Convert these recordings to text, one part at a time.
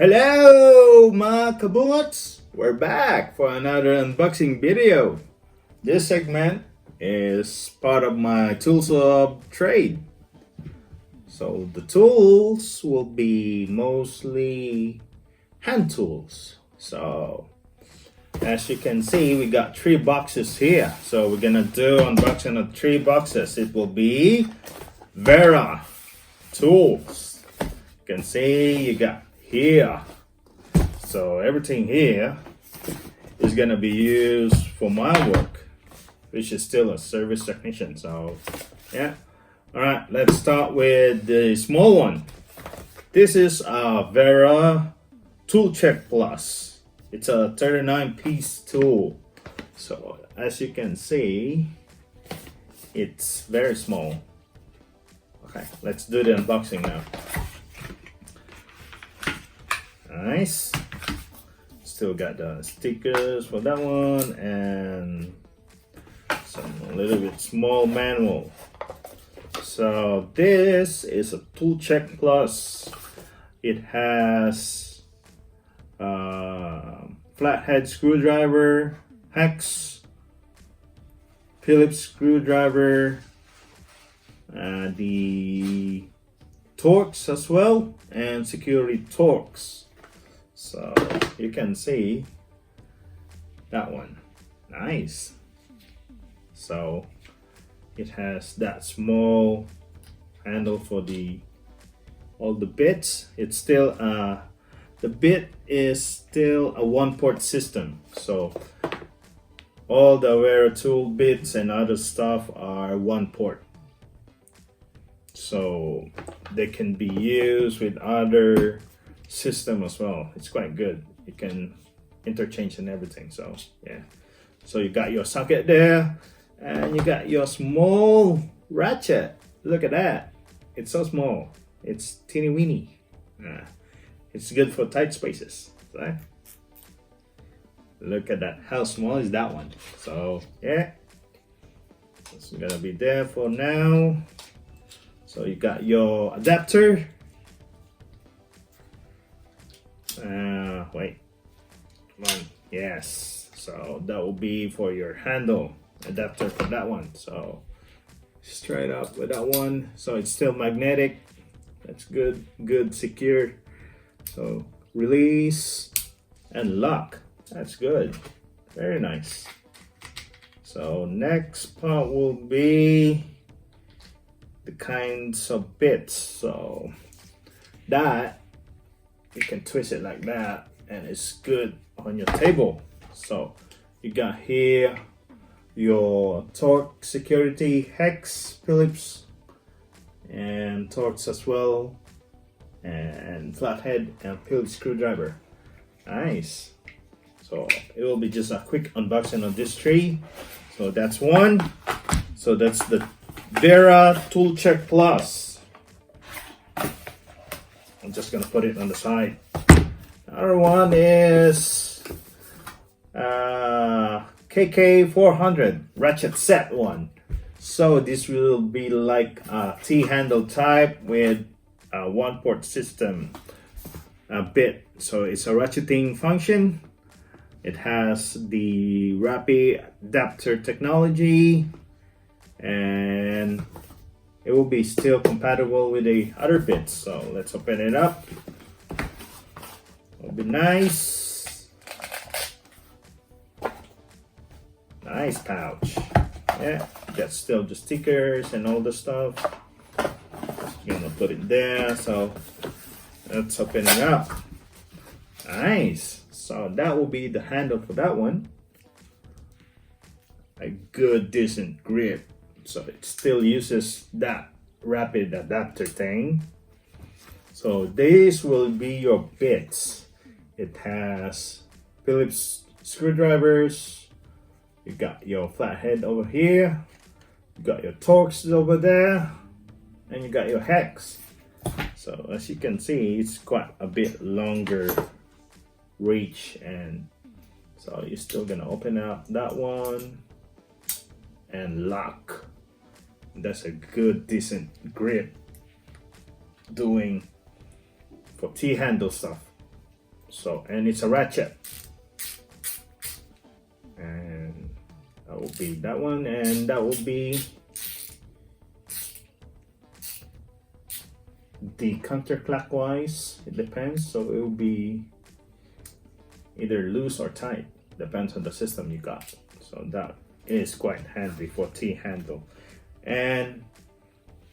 Hello mga kabungots! We're back for another unboxing video. This segment is part of my tools of trade. So the tools will be mostly hand tools. So as you can see, we got 3 boxes here. So we're gonna do unboxing of 3 boxes. It will be WERA tools. You can see you got here. So everything here is gonna be used for my work, which is still a service technician. So yeah. Alright, let's start with the small one. This is a WERA Tool Check Plus. It's a 39-piece tool. So as you can see, it's very small. Okay, let's do the unboxing now. Nice. Still got the stickers for that one and some a little bit small manual. So this is a Tool Check Plus. It has flathead screwdriver, hex, Phillips screwdriver, the Torx as well, and security Torx. So you can see that one. Nice. So it has that small handle for all the bits. It's still the bit is still a 1-port system. So all the WERA tool bits and other stuff are 1-port. So they can be used with other system as well. It's quite good. You can interchange and everything. So yeah. So you got your socket there, and you got your small ratchet. Look at that. It's so small. It's teeny weeny. It's good for tight spaces. Right? Look at that. How small is that one? So yeah. It's gonna be there for now. So you got your adapter. Wait. Come on. Yes. So that will be for your handle adapter for that one. So straight up with that one. So it's still magnetic. That's good. Good, secure. So release and lock. That's good. Very nice. So next part will be the kinds of bits. So that you can twist it like that and it's good on your table. So you got here your Torx security hex, Phillips, and Torx as well, and flathead and Phillips screwdriver. Nice. So it will be just a quick unboxing of this 3. So that's one. So that's the WERA Tool Check Plus. I'm just gonna put it on the side. The other one is KK400 ratchet set one. So this will be like a T-handle type with a 1-port system bit. So it's a ratcheting function. It has the rapid adapter technology, and it will be still compatible with the other bits. So let's open it up. It'll be nice. Nice pouch. Yeah, got still the stickers and all the stuff. Just gonna put it there. So let's open it up. Nice. So that will be the handle for that one. A good, decent grip. So it still uses that rapid adapter thing. So these will be your bits. It has Phillips screwdrivers. You got your flathead over here. You got your Torx over there. And you got your hex. So as you can see, it's quite a bit longer reach, and so you're still gonna open up that one and lock. That's a good, decent grip doing for T-handle stuff. So, and it's a ratchet, and that will be that one, and that will be the counterclockwise. It depends, so it will be either loose or tight, depends on the system you got. So that is quite handy for T-handle. And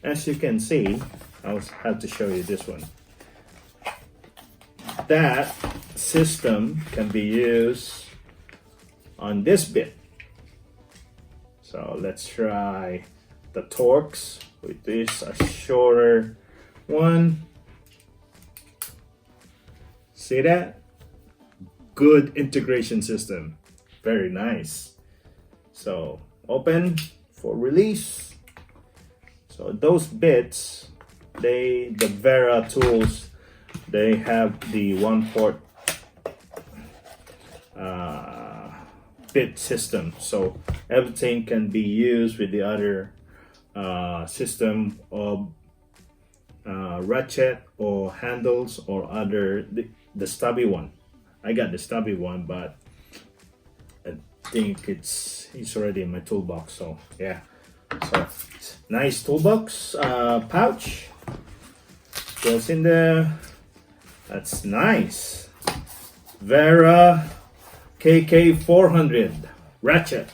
as you can see, I'll have to show you this one. That system can be used on this bit. So let's try the Torx with this, a shorter one. See that? Good integration system. Very nice. So open for release. So those bits, the WERA tools, they have the 1-port bit system. So everything can be used with the other system of ratchet or handles or other, the stubby one. I got the stubby one, but I think it's already in my toolbox. So yeah, so nice toolbox pouch goes in there. That's nice. WERA KK400 ratchet,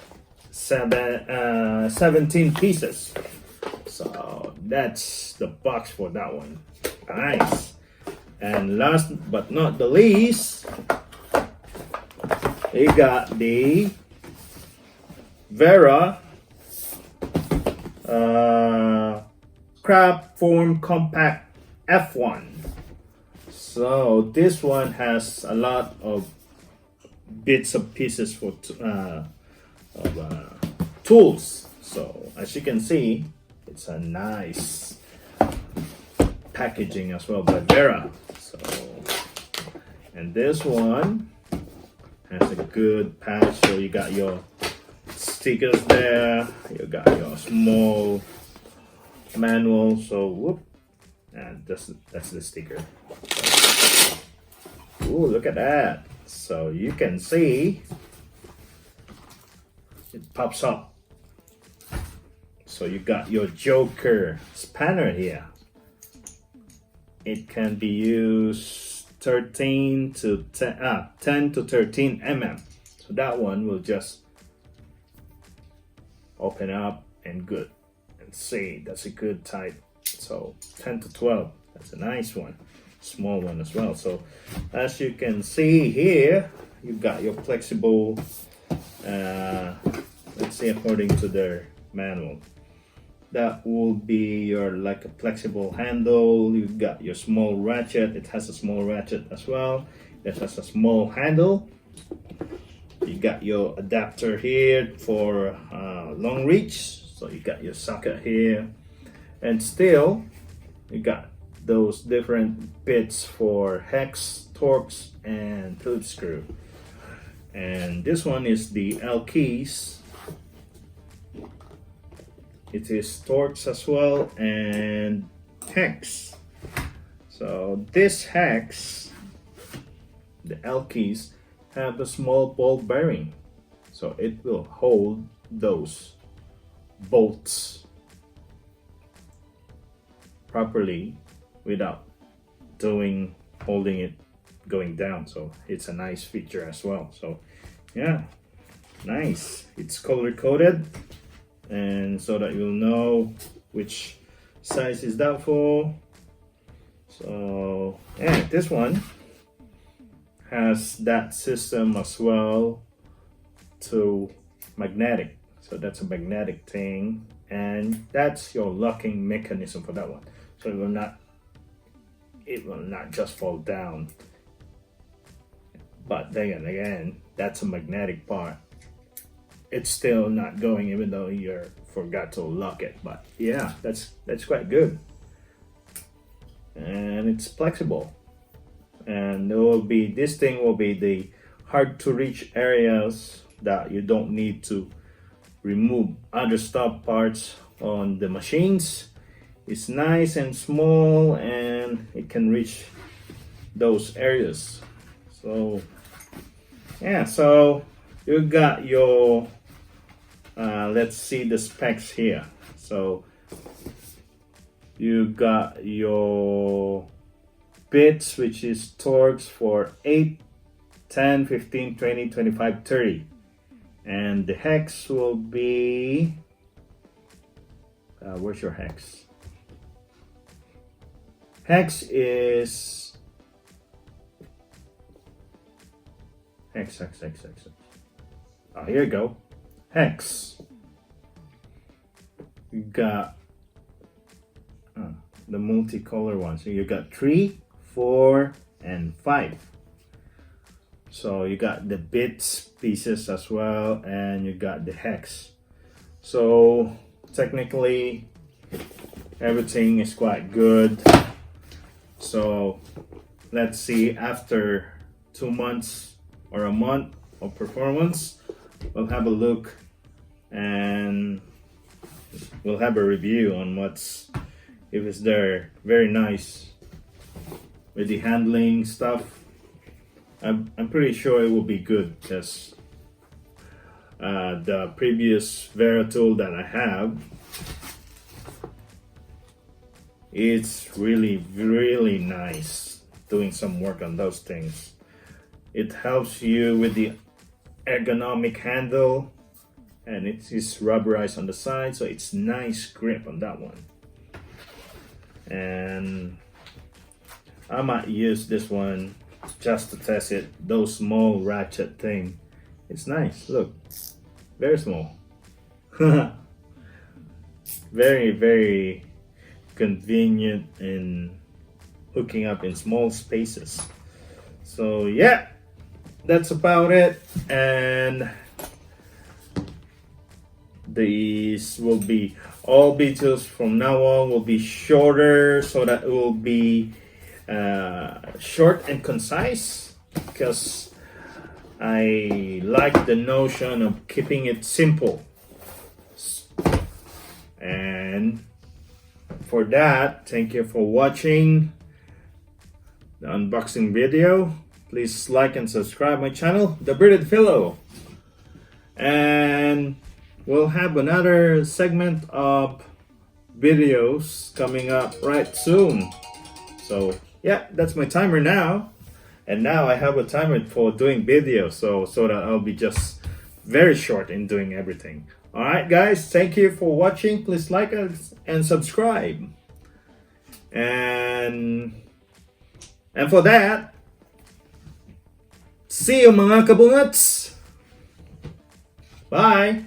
17 pieces. So that's the box for that one. Nice. And last but not the least, you got the WERA Crab Form Compact F1. So this one has a lot of bits of pieces for tools. So as you can see, it's a nice packaging as well by WERA. So, and this one has a good patch. So you got your stickers there. You got your small manual. So whoop, and that's the sticker. Ooh, look at that. So you can see it pops up. So you got your Joker spanner here. It can be used 10 to 13 mm. So that one will just open up and good. And see, that's a good type. So 10 to 12, that's a nice one. Small one as well. So as you can see here, you've got your flexible, let's see, according to their manual, that will be your like a flexible handle. You've got your small ratchet. It has a small ratchet as well. It has a small handle. You got your adapter here for long reach. So you got your socket here, and still you got those different bits for hex, Torx, and Phillips screw. And this one is the L keys. It is Torx as well and hex. So this hex, the L keys, have a small ball bearing, so it will hold those bolts properly without holding it going down. So it's a nice feature as well. So yeah, nice. It's color coded, and so that you'll know which size is that for. So yeah, this one has that system as well to magnetic. So that's a magnetic thing, and that's your locking mechanism for that one. So it will not just fall down. But then again, that's a magnetic part. It's still not going even though you forgot to lock it. But yeah, that's quite good. And it's flexible. And this thing will be the hard to reach areas that you don't need to remove other stop parts on the machines. It's nice and small, and it can reach those areas. So yeah, so you got your let's see the specs here. So you got your bits, which is torques for 8, 10, 15, 20, 25, 30, and the hex will be where's your hex? Hex is hex. Oh, here you go. Hex. You got the multicolor one. So you got 3, 4, and 5. So you got the bits pieces as well, and you got the hex. So technically everything is quite good. So let's see, after 2 months or a month of performance, we'll have a look and we'll have a review on what's, if it's there. Very nice with the handling stuff. I'm pretty sure it will be good, because the previous WERA tool that I have, it's really nice doing some work on those things. It helps you with the ergonomic handle, and it is rubberized on the side, so it's nice grip on that one. And I might use this one just to test it. Those small ratchet thing, it's nice. Look, very small. Very convenient in hooking up in small spaces. So yeah, that's about it. And these will be, all videos from now on will be shorter, so that it will be short and concise, because I like the notion of keeping it simple. And for that, thank you for watching the unboxing video. Please like and subscribe my channel, The Bearded Fellow. And we'll have another segment of videos coming up right soon. So yeah, that's my timer now. And now I have a timer for doing videos, so that I'll be just very short in doing everything. Alright guys, thank you for watching. Please like us and subscribe. And for that, see you mga kabungats. Bye!